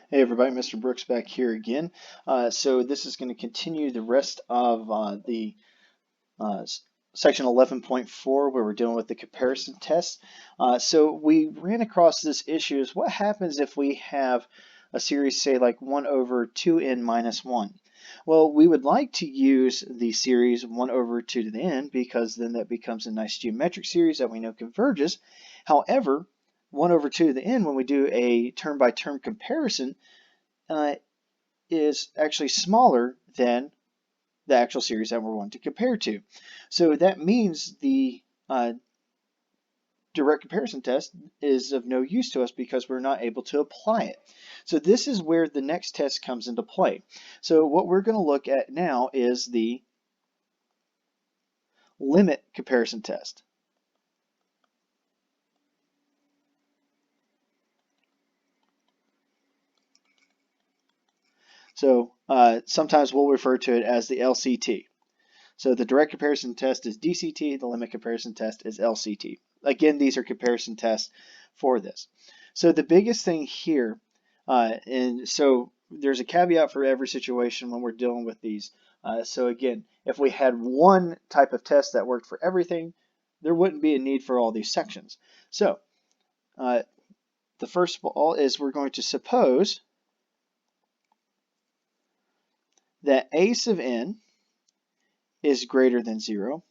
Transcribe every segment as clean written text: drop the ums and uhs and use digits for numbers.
Hey everybody, Mr. Brooks back here again. So this is going to continue the rest of the uh, section 11.4 where we're dealing with the comparison test. So we ran across this issue is what happens if we have a series say like 1 over 2n minus 1. Well, we would like to use the series 1 over 2 to the n because then that becomes a nice geometric series that we know converges. However, 1 over 2 to the n, when we do a term-by-term comparison, uh, is actually smaller than the actual series that we're wanting to compare to. So that means the direct comparison test is of no use to us because we're not able to apply it. So this is where the next test comes into play. So what we're going to look at now is the limit comparison test. So sometimes we'll refer to it as the LCT. So the direct comparison test is DCT, the limit comparison test is LCT. Again, these are comparison tests for this. So the biggest thing here, and so there's a caveat for every situation when we're dealing with these. So again, if we had one type of test that worked for everything, there wouldn't be a need for all these sections. So the first of all is we're going to suppose that A sub n is greater than 0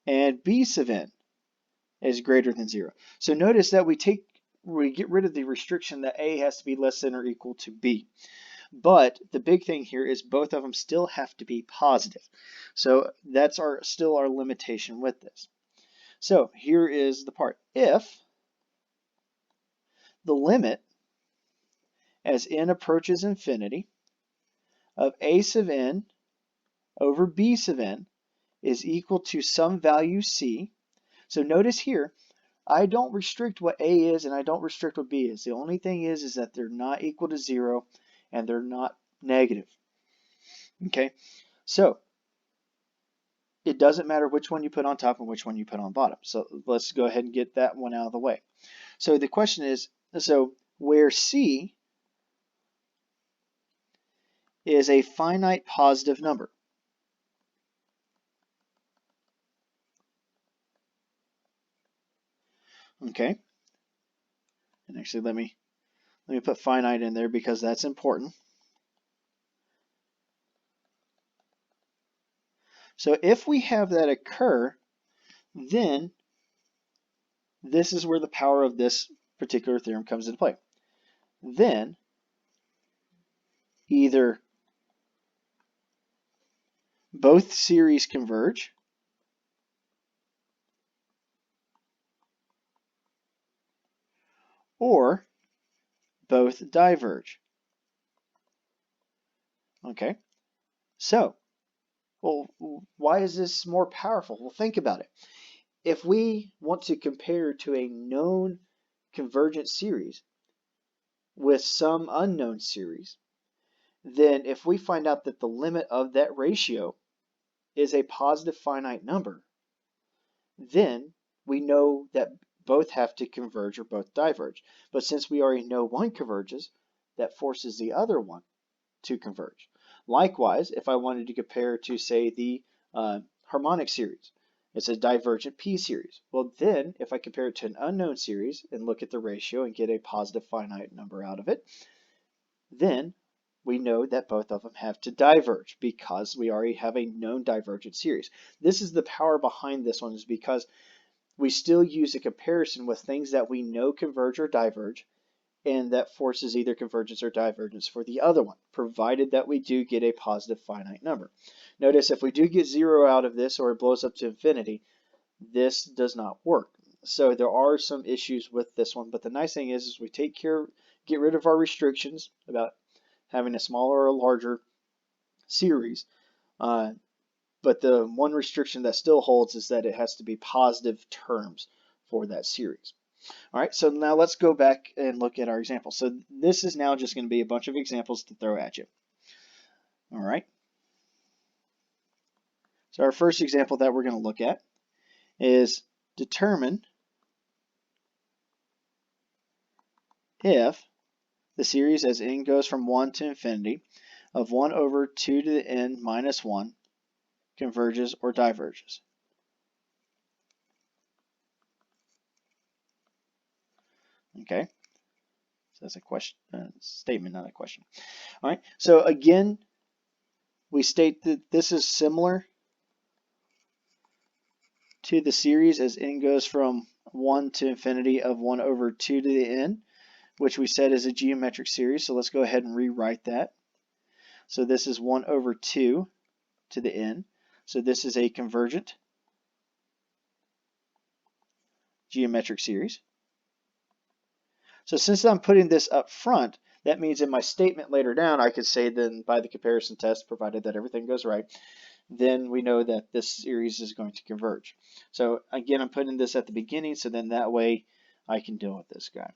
and B sub n is greater than 0. So notice that we get rid of the restriction that A has to be less than or equal to B. But the big thing here is both of them still have to be positive. So that's still our limitation with this. So here is the part. If the limit as n approaches infinity of A sub n over B sub n is equal to some value C. So notice here, I don't restrict what A is and I don't restrict what B is. The only thing is that they're not equal to 0 and they're not negative. Okay, so it doesn't matter which one you put on top and which one you put on bottom. So let's go ahead and get that one out of the way. So the question is, so where C is a finite positive number. Okay, and actually let me put finite in there because that's important. So if we have that occur, then this is where the power of this particular theorem comes into play. Then either both series converge or both diverge. Okay, so, well, why is this more powerful? Well, think about it. If we want to compare to a known convergent series with some unknown series, then if we find out that the limit of that ratio is a positive finite number, then we know that both have to converge or both diverge. But since we already know one converges, that forces the other one to converge. Likewise, if I wanted to compare to, say, the harmonic series, it's a divergent P series. Well, then if I compare it to an unknown series and look at the ratio and get a positive finite number out of it, then we know that both of them have to diverge because we already have a known divergent series. This is the power behind this one, is because we still use a comparison with things that we know converge or diverge, and that forces either convergence or divergence for the other one, provided that we do get a positive finite number. Notice if we do get 0 out of this or it blows up to infinity, this does not work. So there are some issues with this one, but the nice thing is we get rid of our restrictions about having a smaller or larger series. But the one restriction that still holds is that it has to be positive terms for that series. All right, so now let's go back and look at our example. So this is now just going to be a bunch of examples to throw at you. All right. So our first example that we're going to look at is determine if the series as n goes from 1 to infinity of 1 over 2 to the n minus 1 converges or diverges. Okay, so that's a question, statement, not a question. All right, so again, we state that this is similar to the series as n goes from 1 to infinity of 1 over 2 to the n, which we said is a geometric series. So let's go ahead and rewrite that. So this is 1 over 2 to the n. So this is a convergent geometric series. So since I'm putting this up front, that means in my statement later down, I could say then by the comparison test, provided that everything goes right, then we know that this series is going to converge. So again, I'm putting this at the beginning, so then that way I can deal with this guy.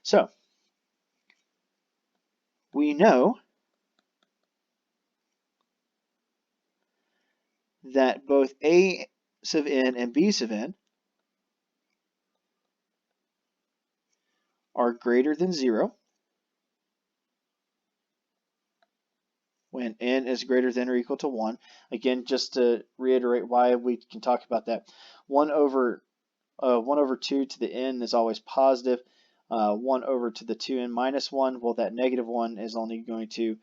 So we know that both a sub n and b sub n are greater than 0 when n is greater than or equal to 1. Again, just to reiterate why we can talk about that, 1 over 2 to the n is always positive. 1 over to the 2n minus 1, well, that negative 1 is only going to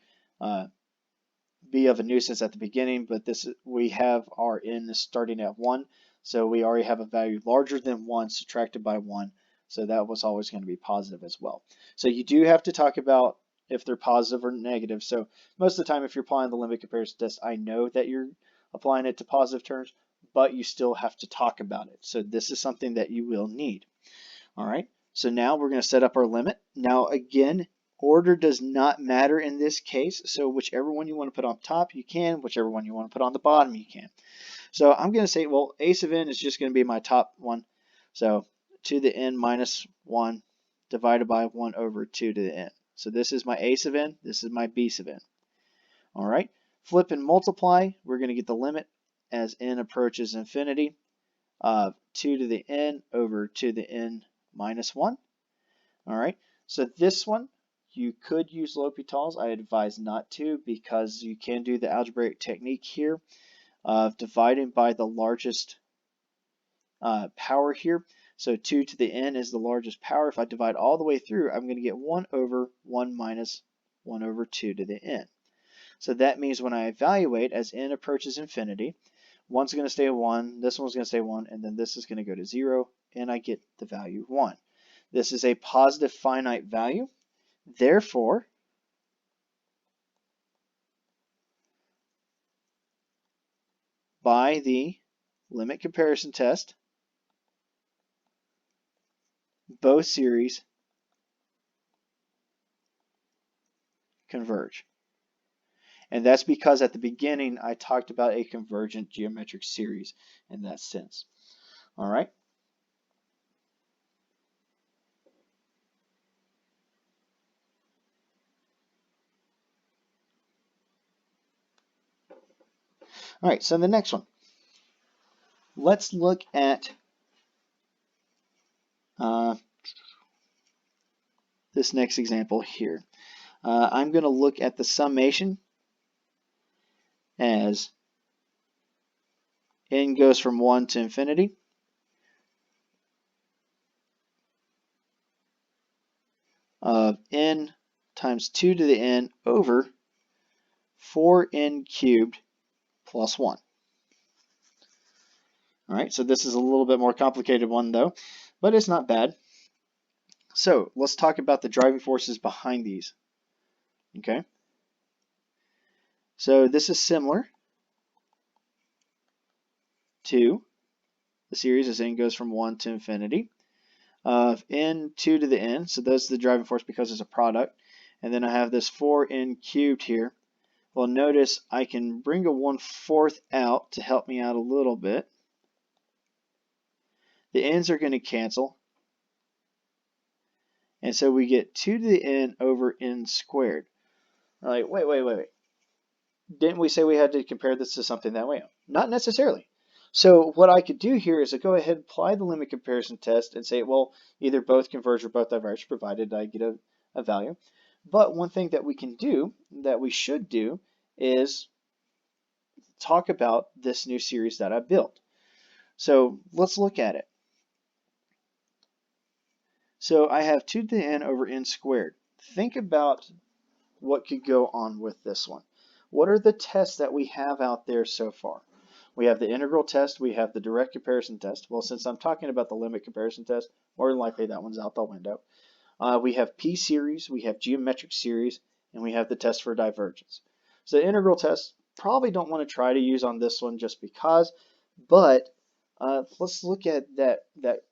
be of a nuisance at the beginning, but we have our n starting at 1, so we already have a value larger than 1 subtracted by 1, so that was always going to be positive as well. So you do have to talk about if they're positive or negative. So most of the time, if you're applying the limit comparison test, I know that you're applying it to positive terms, but you still have to talk about it. So this is something that you will need. All right, so now we're going to set up our limit. Now again, order does not matter in this case, so whichever one you want to put on top, you can. Whichever one you want to put on the bottom, you can. So I'm going to say, well, a sub n is just going to be my top one. So 2 to the n minus 1 divided by 1 over 2 to the n. So this is my a sub n, this is my b sub n. All right, flip and multiply. We're going to get the limit as n approaches infinity of 2 to the n over 2 to the n minus 1. All right, so this one, you could use L'Hopital's. I advise not to, because you can do the algebraic technique here of dividing by the largest power here. So 2 to the n is the largest power. If I divide all the way through, I'm going to get 1 over 1 minus 1 over 2 to the n. So that means when I evaluate as n approaches infinity, one's going to stay 1, this one's going to stay 1, and then this is going to go to 0, and I get the value 1. This is a positive finite value. Therefore, by the limit comparison test, both series converge. And that's because at the beginning I talked about a convergent geometric series in that sense. All right. All right, so the next one. Let's look at this next example here. I'm going to look at the summation as n goes from 1 to infinity of n times 2 to the n over 4n cubed plus 1. All right, so this is a little bit more complicated one though, but it's not bad. So let's talk about the driving forces behind these. Okay, so this is similar to the series as n goes from 1 to infinity of n 2 to the n. So that's the driving force because it's a product. And then I have this 4n cubed here. Well, notice I can bring a 1/4 out to help me out a little bit. The n's are going to cancel. And so we get 2 to the n over n squared. Like, wait. Didn't we say we had to compare this to something that way? Not necessarily. So what I could do here is I go ahead and apply the limit comparison test and say, well, either both converge or both diverge, provided I get a value. But one thing that we can do, that we should do, is talk about this new series that I built. So let's look at it. So I have 2 to the n over n squared. Think about what could go on with this one. What are the tests that we have out there so far? We have the integral test, we have the direct comparison test. Well, since I'm talking about the limit comparison test, more than likely that one's out the window. We have p-series, we have geometric series, and we have the test for divergence. So the integral test, probably don't want to try to use on this one just because, but let's look at that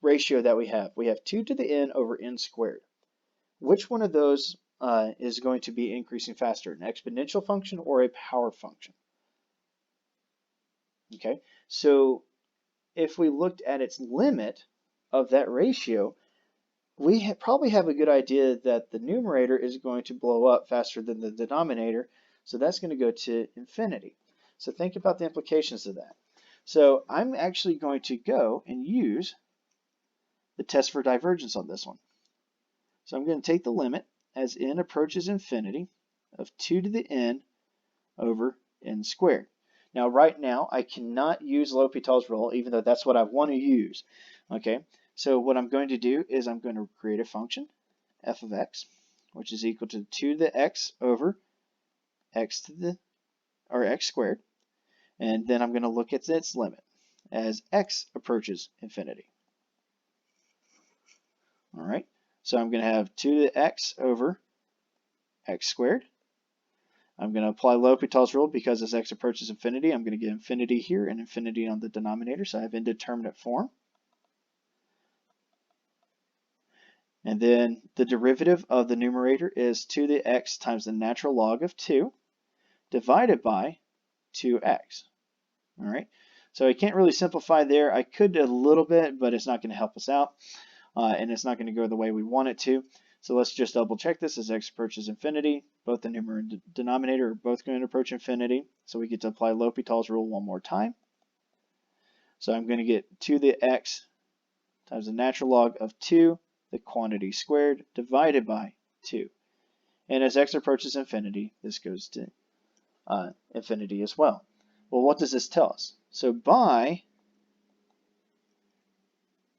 ratio that we have. We have 2 to the n over n squared. Which one of those is going to be increasing faster, an exponential function or a power function? Okay, so if we looked at its limit of that ratio, we probably have a good idea that the numerator is going to blow up faster than the denominator, so that's going to go to infinity. So think about the implications of that. So I'm actually going to go and use the test for divergence on this one. So I'm going to take the limit as n approaches infinity of 2 to the n over n squared. Now right now I cannot use L'Hopital's rule, even though that's what I want to use. Okay, so what I'm going to do is I'm going to create a function f of x, which is equal to 2 to the x over x to the x squared, and then I'm going to look at its limit as x approaches infinity. All right, so I'm going to have 2 to the x over x squared. I'm going to apply L'Hopital's rule because as x approaches infinity, I'm going to get infinity here and infinity on the denominator, so I have indeterminate form. And then the derivative of the numerator is 2 to the x times the natural log of 2 divided by 2x. All right, so I can't really simplify there. I could a little bit, but it's not going to help us out, and it's not going to go the way we want it to. So let's just double check this as x approaches infinity. Both the numerator and denominator are both going to approach infinity. So we get to apply L'Hopital's rule one more time. So I'm going to get 2 to the x times the natural log of 2, the quantity squared, divided by 2. And as x approaches infinity, this goes to infinity as well. Well, what does this tell us? So by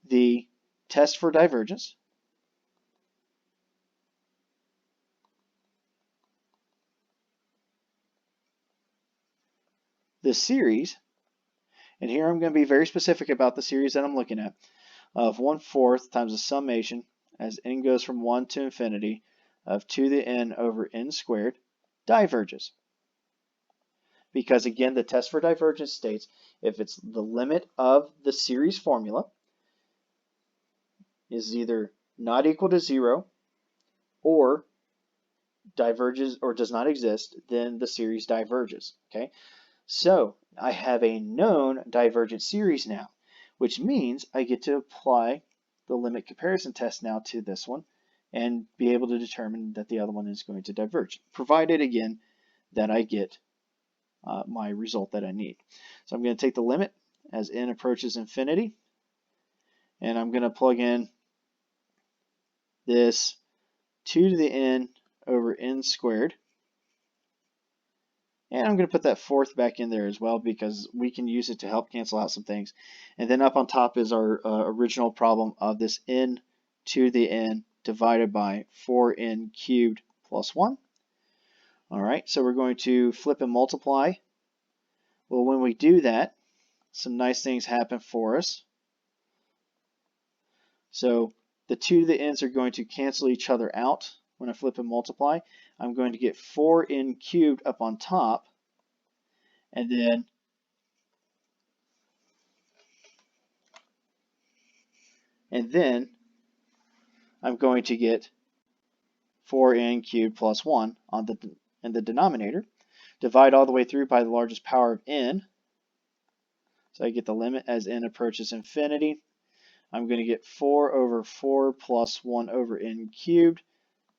the test for divergence, the series, and here I'm going to be very specific about the series that I'm looking at, of 1/4 times the summation as n goes from 1 to infinity of 2 to the n over n squared diverges. Because again, the test for divergence states if it's the limit of the series formula is either not equal to 0 or diverges or does not exist, then the series diverges. Okay, so I have a known divergent series now, which means I get to apply the limit comparison test now to this one and be able to determine that the other one is going to diverge, provided again that I get my result that I need. So I'm going to take the limit as n approaches infinity, and I'm going to plug in this 2 to the n over n squared. And I'm going to put that fourth back in there as well because we can use it to help cancel out some things. And then up on top is our original problem of this n to the n divided by 4n cubed plus 1. All right, so we're going to flip and multiply. Well, when we do that, some nice things happen for us. So the 2 to the n's are going to cancel each other out when I flip and multiply. I'm going to get 4n cubed up on top, and then I'm going to get 4n cubed plus 1 in the denominator. Divide all the way through by the largest power of n. So I get the limit as n approaches infinity. I'm going to get 4 over 4 plus 1 over n cubed.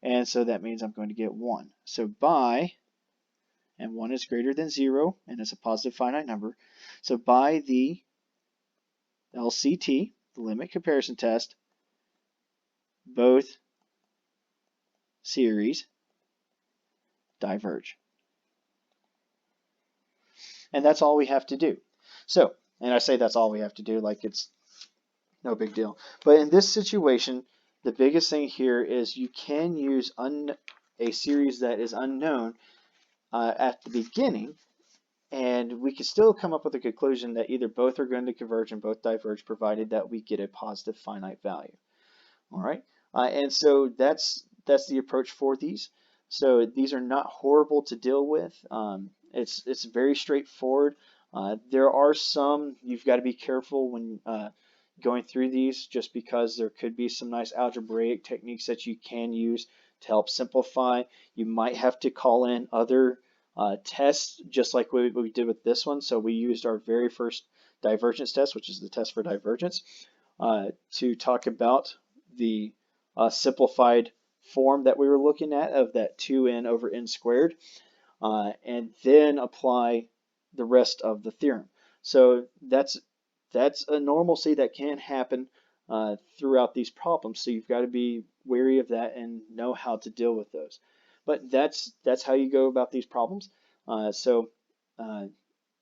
And so that means I'm going to get 1. So by, and 1 is greater than 0, and it's a positive finite number. So by the LCT, the limit comparison test, both series diverge. And that's all we have to do. So, and I say that's all we have to do like it's no big deal. But in this situation, the biggest thing here is you can use a series that is unknown at the beginning, and we can still come up with a conclusion that either both are going to converge and both diverge, provided that we get a positive finite value. All right, and so that's the approach for these. So these are not horrible to deal with. It's very straightforward. There are some you've got to be careful when going through these, just because there could be some nice algebraic techniques that you can use to help simplify. You might have to call in other tests, just like what we did with this one. So we used our very first divergence test, which is the test for divergence, to talk about the simplified form that we were looking at of that 2n over n squared, and then apply the rest of the theorem. So that's a normalcy that can happen throughout these problems. So you've got to be wary of that and know how to deal with those. But that's how you go about these problems. So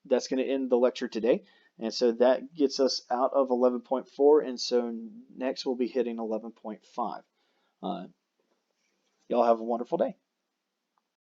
that's going to end the lecture today. And so that gets us out of 11.4. And so next we'll be hitting 11.5. Y'all have a wonderful day.